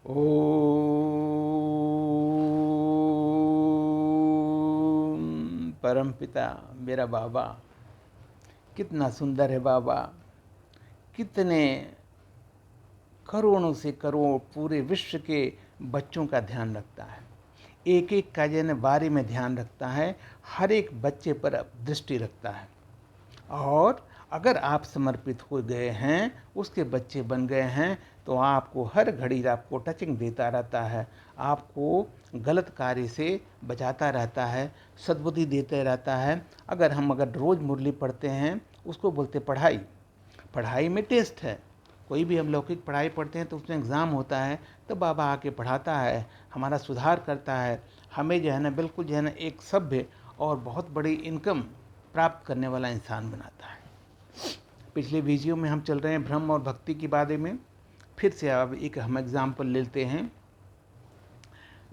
ओम परमपिता मेरा बाबा, कितना सुंदर है बाबा, कितने करोड़ों से करोड़ पूरे विश्व के बच्चों का ध्यान रखता है, एक एक का जन बारे में ध्यान रखता है, हर एक बच्चे पर दृष्टि रखता है। और अगर आप समर्पित हो गए हैं, उसके बच्चे बन गए हैं, तो आपको हर घड़ी आपको टचिंग देता रहता है, आपको गलत कार्य से बचाता रहता है, सद्बुद्धि देते रहता है। अगर रोज़ मुरली पढ़ते हैं, उसको बोलते पढ़ाई। पढ़ाई में टेस्ट है, कोई भी हम लौकिक पढ़ाई पढ़ते हैं तो उसमें एग्ज़ाम होता है, तो बाबा आके पढ़ाता है, हमारा सुधार करता है, हमें जो है ना बिल्कुल जो है ना एक सभ्य और बहुत बड़ी इनकम प्राप्त करने वाला इंसान बनाता है। पिछले वीडियो में हम चल रहे हैं ब्रह्म और भक्ति के बारे में। फिर से अब एक हम एग्जाम्पल लेते हैं।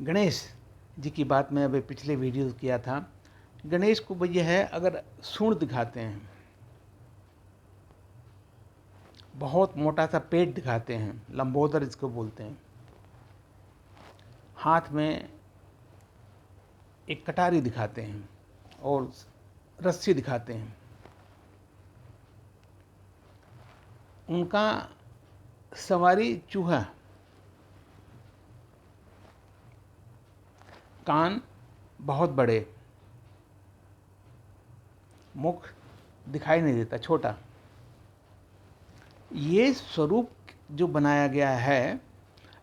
गणेश जी की बात मैं अभी पिछले वीडियो किया था। गणेश को भैया है, अगर सूंड दिखाते हैं, बहुत मोटा सा पेट दिखाते हैं, लंबोदर इसको बोलते हैं, हाथ में एक कटारी दिखाते हैं और रस्सी दिखाते हैं, उनका सवारी चूहा, कान बहुत बड़े, मुख दिखाई नहीं देता, छोटा। ये स्वरूप जो बनाया गया है,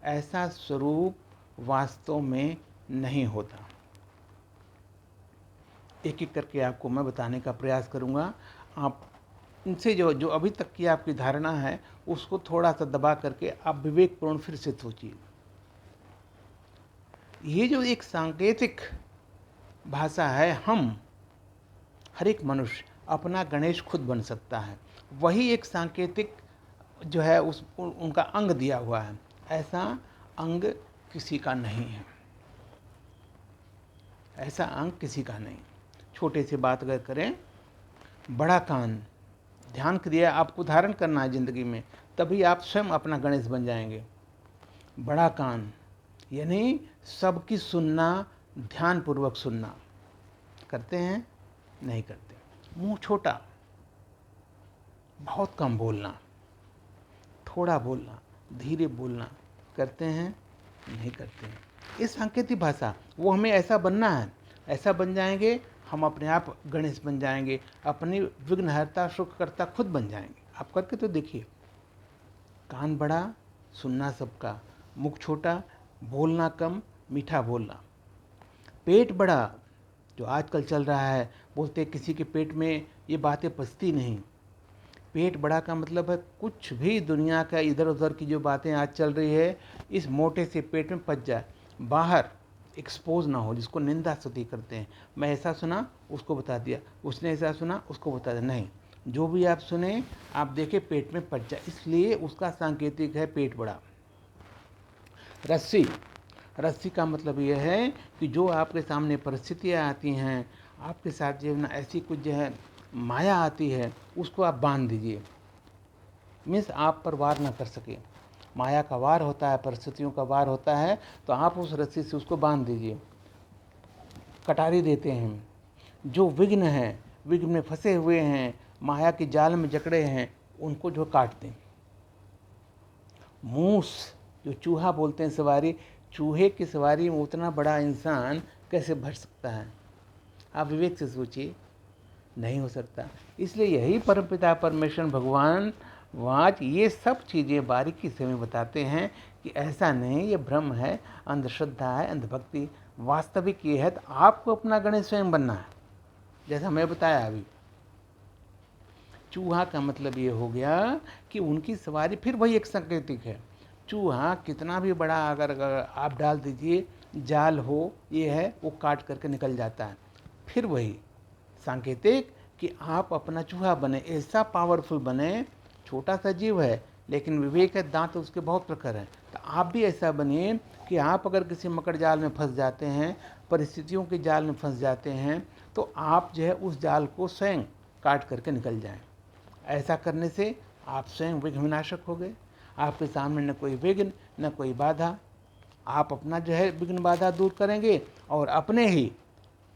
ऐसा स्वरूप वास्तव में नहीं होता। एक एक करके आपको मैं बताने का प्रयास करूंगा। आप इनसे जो अभी तक की आपकी धारणा है, उसको थोड़ा सा दबा करके आप विवेकपूर्ण फिर से सोचिए। ये जो एक सांकेतिक भाषा है, हर एक मनुष्य अपना गणेश खुद बन सकता है। वही एक सांकेतिक जो है उनका अंग दिया हुआ है, ऐसा अंग किसी का नहीं है, ऐसा अंग किसी का नहीं। छोटे से बात अगर करें, बड़ा कान, ध्यान क्रिया आपको धारण करना है जिंदगी में, तभी आप स्वयं अपना गणेश बन जाएंगे। बड़ा कान यानी सबकी सुनना, ध्यान पूर्वक सुनना। करते हैं? नहीं करते। मुंह छोटा, बहुत कम बोलना, थोड़ा बोलना, धीरे बोलना। करते हैं? नहीं करते हैं। ये सांकेतिक भाषा, वो हमें ऐसा बनना है, ऐसा बन जाएंगे, हम अपने आप गणेश बन जाएंगे, अपनी विघ्नहर्ता सुखकर्ता खुद बन जाएंगे। आप करके तो देखिए। कान बड़ा, सुनना सबका, मुख छोटा, बोलना कम, मीठा बोलना। पेट बड़ा, जो आजकल चल रहा है, बोलते किसी के पेट में ये बातें पचती नहीं। पेट बड़ा का मतलब है कुछ भी दुनिया का इधर उधर की जो बातें आज चल रही है, इस मोटे से पेट में पच जाए, बाहर एक्सपोज ना हो, जिसको निंदा स्तुति करते हैं। मैं ऐसा सुना, उसको बता दिया, उसने ऐसा सुना, उसको बता दिया। नहीं, जो भी आप सुने, आप देखें पेट में पच जाए, इसलिए उसका सांकेतिक है पेट बड़ा। रस्सी, रस्सी का मतलब यह है कि जो आपके सामने परिस्थितियाँ आती हैं, आपके साथ जो है ना ऐसी कुछ जो है माया आती है, उसको आप बांध दीजिए। मीन्स आप पर वार ना कर सके। माया का वार होता है, परिस्थितियों का वार होता है, तो आप उस रस्सी से उसको बांध दीजिए। कटारी देते हैं। जो विघ्न हैं, विघ्न में फंसे हुए हैं, माया के जाल में जकड़े हैं, उनको जो काट दें। मूस, जो चूहा बोलते हैं सवारी, चूहे की सवारी में उतना बड़ा इंसान कैसे भर सकता है? आप विवेक से सोचिए, नहीं हो सकता। इसलिए यही परमपिता परमेश्वर भगवान वाच ये सब चीज़ें बारीकी से हमें बताते हैं कि ऐसा नहीं, ये भ्रम है, अंधश्रद्धा है, अंधभक्ति। वास्तविक ये है, तो आपको अपना गणेश स्वयं बनना है, जैसा मैं बताया अभी। चूहा का मतलब ये हो गया कि उनकी सवारी फिर वही एक सांकेतिक है। चूहा कितना भी बड़ा अगर आप डाल दीजिए, जाल हो, ये है, वो काट करके निकल जाता है। फिर वही सांकेतिक कि आप अपना चूहा बने, ऐसा पावरफुल बने। छोटा सा जीव है, लेकिन विवेक है, दांत उसके बहुत प्रखर हैं। तो आप भी ऐसा बनिए कि आप अगर किसी मकड़ जाल में फंस जाते हैं, परिस्थितियों के जाल में फंस जाते हैं, तो आप जो है उस जाल को स्वयं काट करके निकल जाएं। ऐसा करने से आप स्वयं विघ्न विनाशक हो गए। आपके सामने न कोई विघ्न, न कोई बाधा। आप अपना जो है विघ्न बाधा दूर करेंगे और अपने ही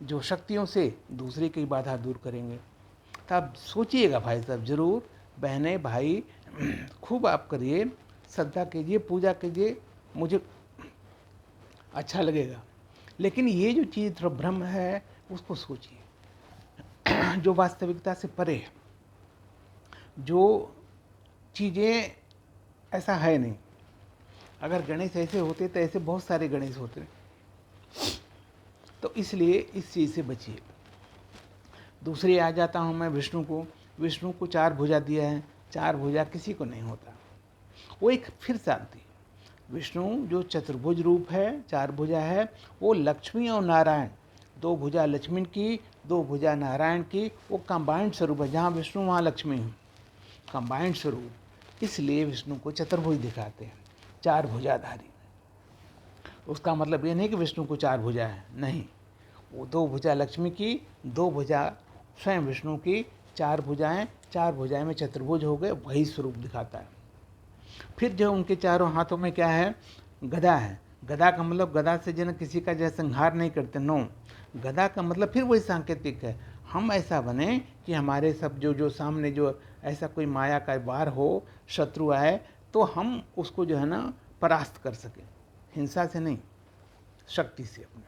जो शक्तियों से दूसरे की बाधा दूर करेंगे। तो आप सोचिएगा भाई साहब, ज़रूर बहनें भाई खूब आप करिए, श्रद्धा कीजिए, पूजा कीजिए, मुझे अच्छा लगेगा। लेकिन ये जो चीज़ थोड़ा भ्रम है उसको सोचिए, जो वास्तविकता से परे है, जो चीज़ें ऐसा है नहीं। अगर गणेश ऐसे होते तो ऐसे बहुत सारे गणेश होते, तो इसलिए इस चीज़ से बचिए। दूसरी आ जाता हूँ मैं विष्णु को। विष्णु को 4 भुजा दिया है, 4 भुजा किसी को नहीं होता। वो एक फिर शांति, विष्णु जो चतुर्भुज रूप है, 4 भुजा है, वो लक्ष्मी और नारायण, 2 भुजा लक्ष्मी की, 2 भुजा नारायण की, वो कंबाइंड स्वरूप है। जहाँ विष्णु वहाँ लक्ष्मी है, कंबाइंड स्वरूप। इसलिए विष्णु को चतुर्भुज दिखाते हैं, 4 भुजाधारी। उसका मतलब ये नहीं कि विष्णु को 4 भुजा है, नहीं, वो 2 भुजा लक्ष्मी की, 2 भुजा स्वयं विष्णु की, 4 भुजाएं, 4 भुजाएं में चतुर्भुज हो गए, वही स्वरूप दिखाता है। फिर जो उनके चारों हाथों में क्या है, गदा है। गदा का मतलब गदा से जो किसी का जैसे संहार नहीं करते, नो, गदा का मतलब फिर वही सांकेतिक है, हम ऐसा बने कि हमारे सब जो सामने जो ऐसा कोई माया का वार हो, शत्रु आए, तो हम उसको जो है ना परास्त कर सकें, हिंसा से नहीं, शक्ति से अपने।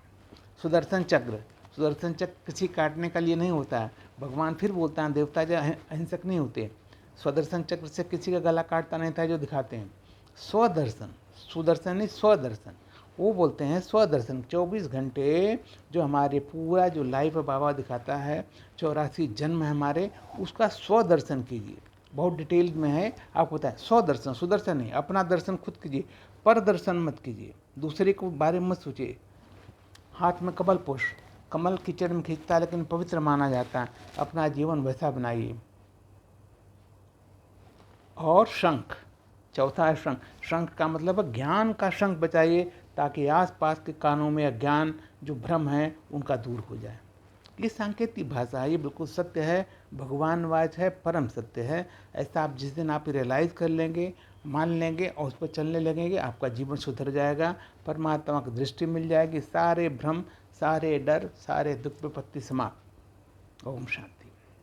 सुदर्शन चक्र, सुदर्शन चक्र किसी काटने का लिए नहीं होता है। भगवान फिर बोलता है देवता जो अहिंसक नहीं होते, स्वदर्शन चक्र से किसी का गला काटता नहीं था, जो दिखाते हैं स्वदर्शन, सुदर्शन नहीं स्वदर्शन, वो बोलते हैं स्वदर्शन। 24 घंटे जो हमारे पूरा जो लाइफ बाबा दिखाता है, 84 जन्म है हमारे, उसका स्वदर्शन कीजिए। बहुत डिटेल में है, आपको बताएं स्वदर्शन, सुदर्शन नहीं, अपना दर्शन खुद कीजिए, पर दर्शन मत कीजिए, दूसरे को बारे में मत सोचिए। हाथ में कमल पुष्प, कमल कीचड़ में खींचता है लेकिन पवित्र माना जाता है, अपना जीवन वैसा बनाइए। और शंख, चौथा है शंख। शंख का मतलब है ज्ञान का शंख बचाइए, ताकि आसपास के कानों में अज्ञान जो भ्रम है उनका दूर हो जाए। ये सांकेतिक भाषा है, ये बिल्कुल सत्य है, भगवान वाच है, परम सत्य है। ऐसा आप जिस दिन आप रियलाइज़ कर लेंगे, मान लेंगे और उस पर चलने लगेंगे, आपका जीवन सुधर जाएगा, परमात्मा की दृष्टि मिल जाएगी, सारे भ्रम, सारे डर, सारे दुख विपत्ति समाप्त। ओम शांति।